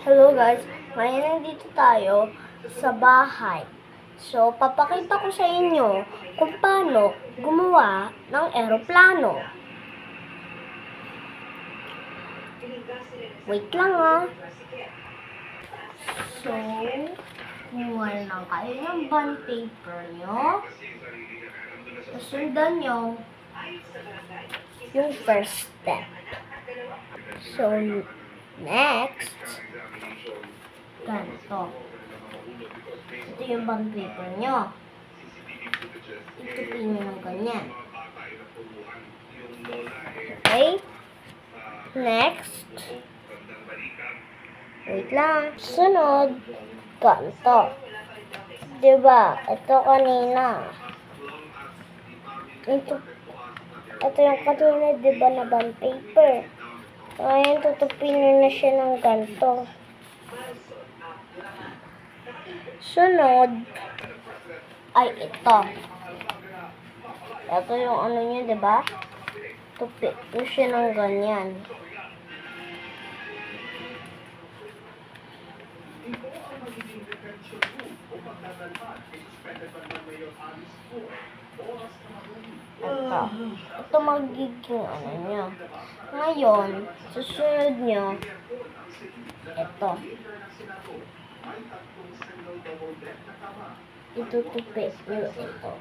Hello guys, ngayon nandito tayo sa bahay. So, papakita ko sa inyo kung paano gumawa ng eroplano. Wait lang So, kumuha lang kayo ng bond paper nyo. Sundan nyo yung first step. So, next, ganito. Ito yung bond paper nyo. Itupin nyo ng ganyan. Okay? Next. Wait lang. Sunod, ganito. Diba? Ito kanina. Ito yung kanina, diba, na bond paper. Ngayon, tutupin nyo na siya ng ganito. Sunod ay ito. Ito yung ano niya, diba? Tupi mo siya ng ganyan. Ito magiging ano niya. Ngayon, susunod nyo, ito. Itutupi nyo ito.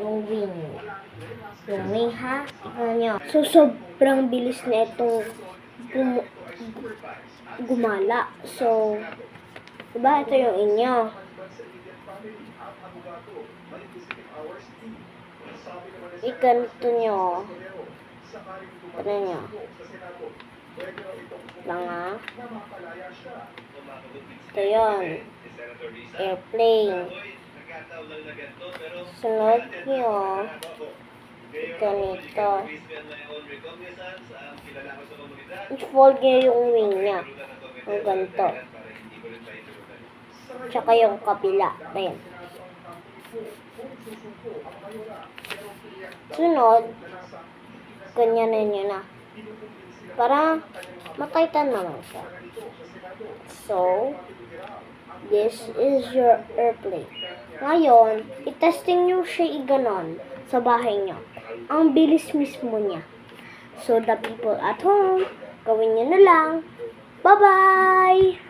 Yung wing. Yung wing, ha? Tignan nyo. So, sobrang bilis na itong gumala. So, diba ito yung inyo? Ikanto nyo. Ano nyo? Lang Ito yun. Airplane. Sunod nyo. Ganito. I-fold nyo yung wing niya. Ang ganito. Tsaka yung kabila. Ayan. Sunod, ganyanin nyo na. Para mataytan naman siya. So, this is your airplane. Ngayon, itesting nyo siya iganon sa bahay nyo. Ang bilis mismo niya. So, the people at home, gawin nyo na lang. Bye-bye!